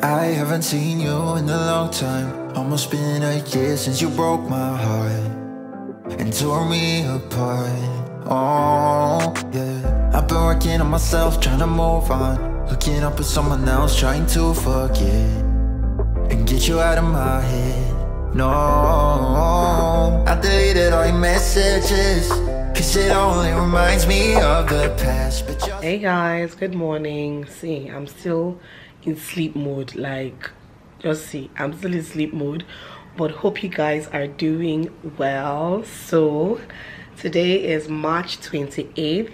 I haven't seen you in a long time. Almost been a year since you broke my heart and tore me apart. Oh, yeah. I've been working on myself, trying to move on. Hooking up with someone else, trying to forget and get you out of my head. No, I deleted all your messages, cause it only reminds me of the past. But hey guys, good morning. See, I'm still in sleep mode. Like, just see, I'm still in sleep mode, but hope you guys are doing well. So today is March 28th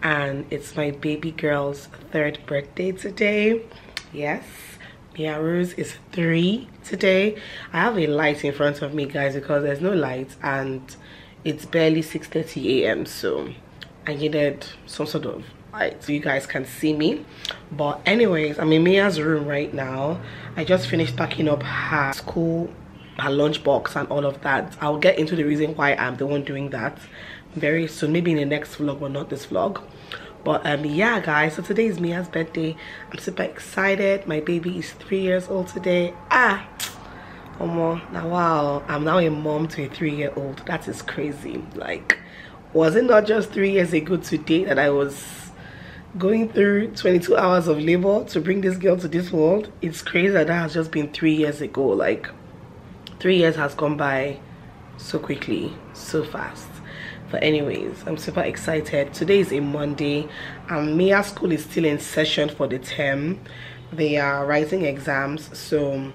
and it's my baby girl's 3rd birthday today. Yes, Mia Rose is 3 today. I have a light in front of me, guys, because there's no light and it's barely 6:30 a.m. so I needed some sort of light so you guys can see me. But anyways, I'm in Mia's room right now. I just finished packing up her school, her lunchbox and all of that. I'll get into the reason why I'm the one doing that very soon, maybe in the next vlog, but not this vlog. But yeah guys, so today is Mia's birthday. I'm super excited. My baby is 3 years old today. Now wow, I'm now a mom to a 3-year-old. That is crazy. Like, was it not just 3 years ago today that I was going through 22 hours of labor to bring this girl to this world? It's crazy that has just been 3 years ago. Like, 3 years has gone by so quickly, so fast. But anyways, I'm super excited. Today is a Monday and Mia's school is still in session for the term. They are writing exams, so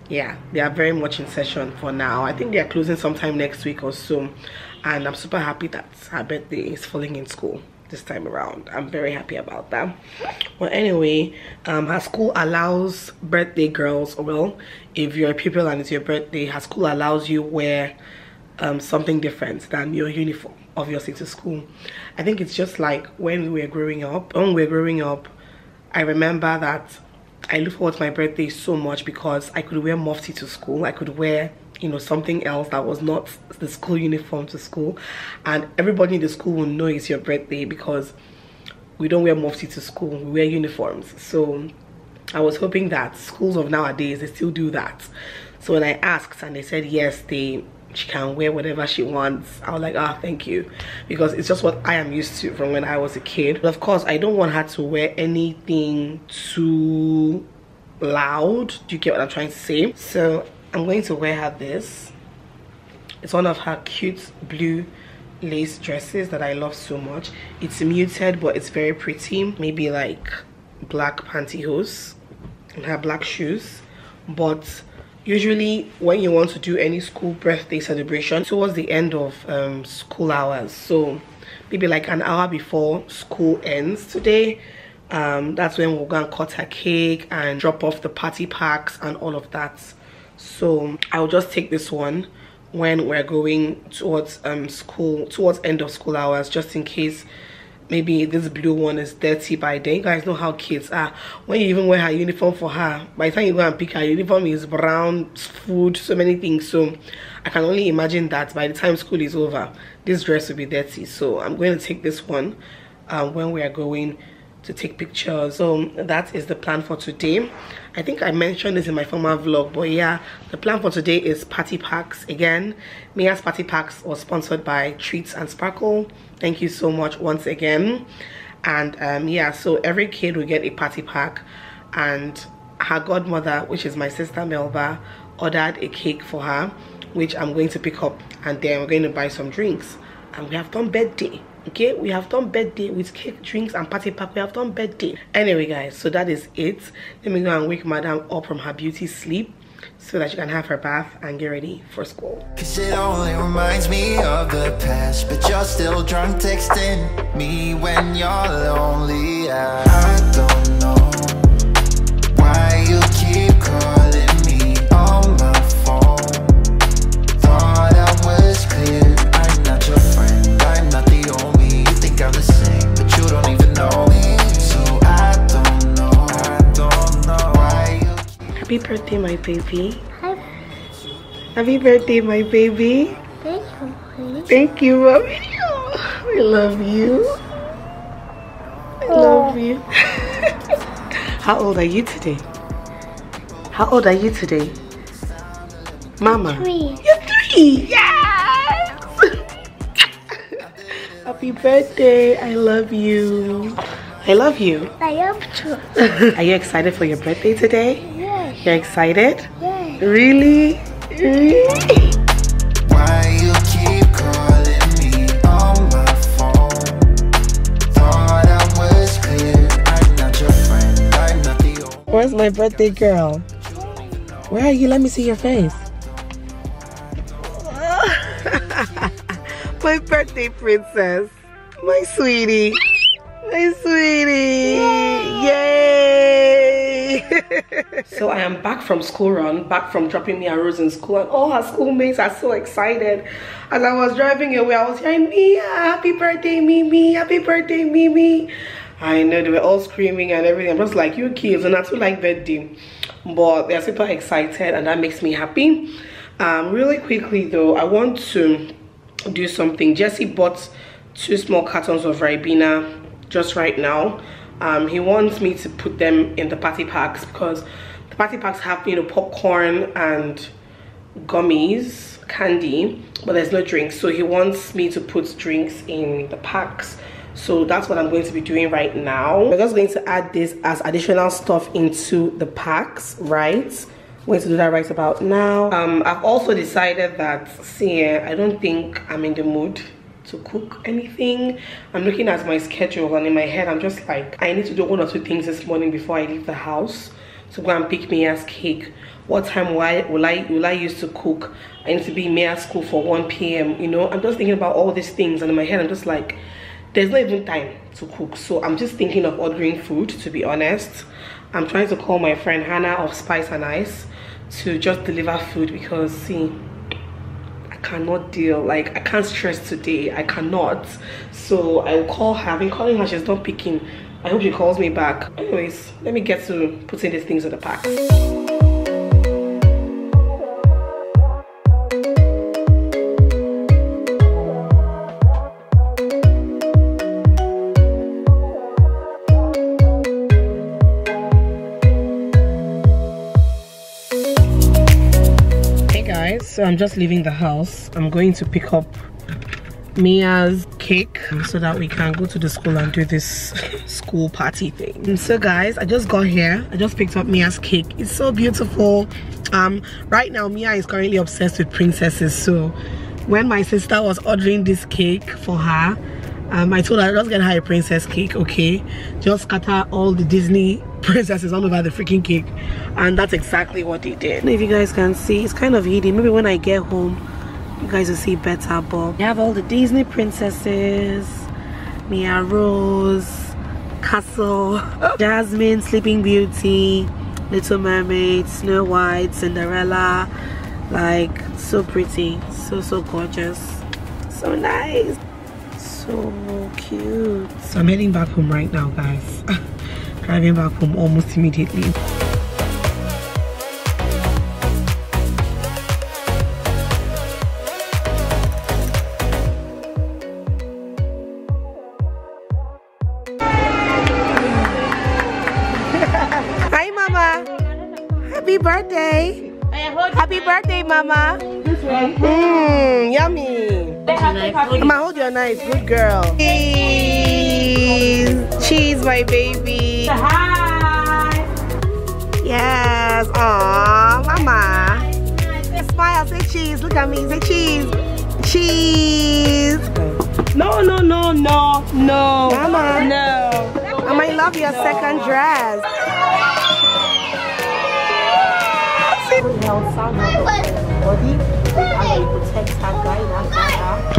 yeah, they are very much in session for now. I think they are closing sometime next week or so, and I'm super happy that her birthday is falling in school this time around. I'm very happy about that. Well, anyway, her school allows birthday girls, well, if you're a pupil and it's your birthday, her school allows you wear something different than your uniform, obviously, to school. I think it's just like when we were growing up. I remember that I look forward to my birthday so much because I could wear mufti to school. I could wear, you know, something else that was not the school uniform to school, and everybody in the school will know it's your birthday because we don't wear mufti to school, we wear uniforms. So I was hoping that schools of nowadays, they still do that. So when I asked and they said yes, she can wear whatever she wants, I was like, thank you, because it's just what I am used to from when I was a kid. But of course, I don't want her to wear anything too loud. Do you get what I'm trying to say? So I'm going to wear her this. It's one of her cute blue lace dresses that I love so much. It's muted, but it's very pretty. Maybe like black pantyhose and her black shoes. But usually when you want to do any school birthday celebration towards the end of school hours, so maybe like an hour before school ends today, that's when we'll go and cut her cake and drop off the party packs and all of that. So I'll just take this one when we're going towards towards end of school hours, just in case maybe this blue one is dirty by then. You guys know how kids are. When you even wear her uniform for her, by the time you go and pick her uniform is brown, food, so many things. So I can only imagine that by the time school is over, this dress will be dirty. So I'm going to take this one when we are going to take pictures. So that is the plan for today. I think I mentioned this in my former vlog, but yeah, the plan for today is party packs again. Mia's party packs was sponsored by Treats and Sparkle. Thank you so much once again. And yeah, so every kid will get a party pack, and her godmother, which is my sister Melba, ordered a cake for her, which I'm going to pick up, and then we're going to buy some drinks. And we have done birthday. Okay, we have done birthday with cake, drinks and party pack. We have done birthday. Anyway guys, so that is it. Let me go and wake madam up from her beauty sleep so that she can have her bath and get ready for school. Cause it only reminds me of the past, but you're still drunk texting me when you're lonely. I don't know why you keep calling me on my phone. Thought I was clear, I'm not your friend, I'm not the only. I'm the same, but you don't even know me. So I don't know why you... Happy birthday, my baby. Happy birthday, my baby. Thank you, mommy. I love you. I love you. How old are you today? How old are you today? Mama? 3. You're 3! Yes! Happy birthday! I love you. I love you. I love too. Are you excited for your birthday today? Yes. You're excited? Yes. Really? Really? Why you keep calling me on my phone? Thought I was clear, I'm not your friend, I'm not the old. Where's my birthday girl? Where are you? Let me see your face. My birthday princess. My sweetie. My sweetie. Yay! So I am back from school run, back from dropping Mia Rose in school, and all her schoolmates are so excited. As I was driving away, I was hearing, Mia, happy birthday, Mimi, happy birthday, Mimi. I know they were all screaming and everything. I'm just like, you kids, and I too like birthday. But they're super excited, and that makes me happy. Really quickly though, I want to do something. Jesse bought 2 small cartons of Ribena just right now. He wants me to put them in the party packs because the party packs have, you know, popcorn and gummies, candy, but there's no drinks. So he wants me to put drinks in the packs. So that's what I'm going to be doing right now. We're just going to add this as additional stuff into the packs, right? I'm going to do that right about now. I've also decided that, see, I don't think I'm in the mood to cook anything. I'm looking at my schedule, and in my head I'm just like, I need to do 1 or 2 things this morning before I leave the house to go and pick Mia's cake. What time will I use to cook? I need to be in Mia's school for 1 p.m. you know, I'm just thinking about all these things, and in my head I'm just like, there's not even time to cook. So I'm just thinking of ordering food, to be honest. I'm trying to call my friend Hannah of Spice and Ice to just deliver food, because see, I cannot deal, like I can't stress today, I cannot. So I'll call her. I've been calling her, she's not picking. I hope she calls me back. Anyways, let me get to putting these things in the pack. So I'm just leaving the house. I'm going to pick up Mia's cake so that we can go to the school and do this school party thing. So guys, I just got here. I just picked up Mia's cake. It's so beautiful. Right now Mia is currently obsessed with princesses. So when my sister was ordering this cake for her, I told her, just get her a princess cake, okay? Just scatter all the Disney princesses all over the freaking cake. And that's exactly what they did. If you guys can see, it's kind of hidden. Maybe when I get home, you guys will see better. But we have all the Disney princesses, Mia Rose, Castle, Jasmine, Sleeping Beauty, Little Mermaid, Snow White, Cinderella. Like, so pretty, so gorgeous, so nice, so cute. So I'm heading back home right now, guys. Driving back home almost immediately. Hi, Mama. Happy birthday. Happy birthday, Mama. Yummy. Mama, hold your knife. Good girl. Cheese, my baby. Hi. Yes. Aww, Mama. Smile. Say cheese. Look at me. Say cheese. Cheese. No. Mama. No. Mama, I love your second dress. Body, and we protect her, guide her,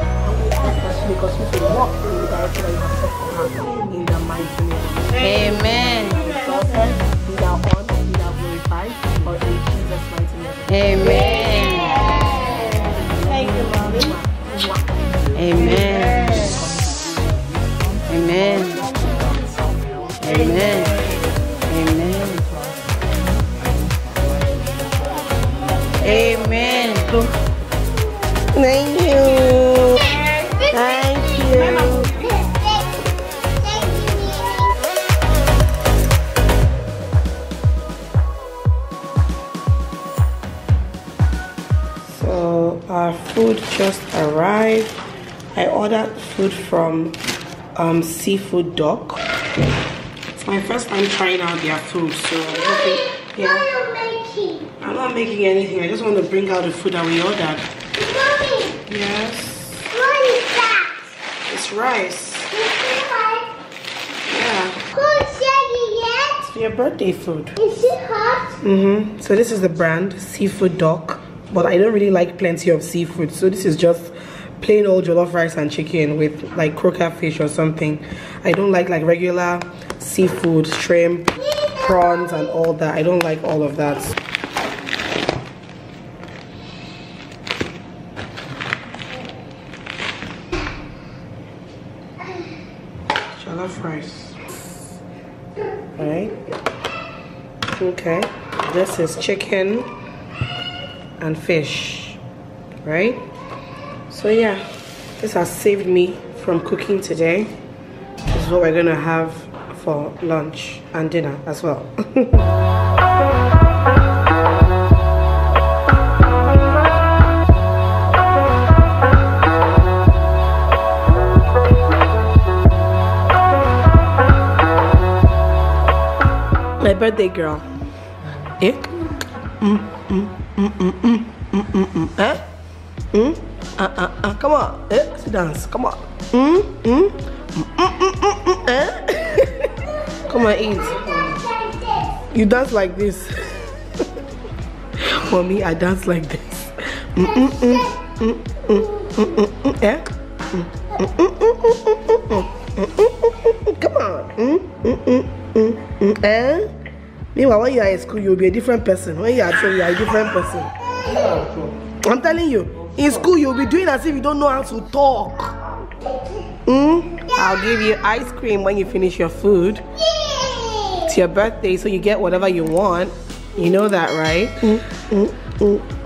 and we ask that she because she should walk in the direction that you have set for her. In the mighty name. Amen. Be thou honored, be thou glorified, for in Jesus' mighty name. Amen. Thank you, Mommy. Amen. Amen. Amen. Amen. Thank you. Thank you. Our food just arrived. I ordered food from Seafood Dock. It's my first time trying out their food, so I'm hoping. Yeah. What are you making? I'm not making anything. I just want to bring out the food that we ordered. Mommy. Yes. What is that? It's rice. Yeah. Who's saying it? It's your birthday food. Is it hot? So this is the brand Seafood Dock, but I don't really like plenty of seafood, so this is just plain old jollof rice and chicken with like croaker fish or something. I don't like regular seafood, shrimp, prawns and all that. I don't like all of that. Jollof rice. Alright. Okay. This is chicken and fish. Right? So yeah, this has saved me from cooking today. This is what we're gonna have for lunch and dinner as well. My birthday girl. Eh? Eh? Come on. Eh? Let's dance. Come on. Eh? Come on, eat. You dance like this. For me, I dance like this. Eh? Come on. Eh? Meanwhile, when you are in school, you'll be a different person. When you are at home, you are a different person. I'm telling you, in school, you'll be doing as if you don't know how to talk. I'll give you ice cream when you finish your food. It's your birthday, so you get whatever you want. You know that, right?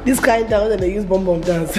This kind of dance, and they use bomb dance.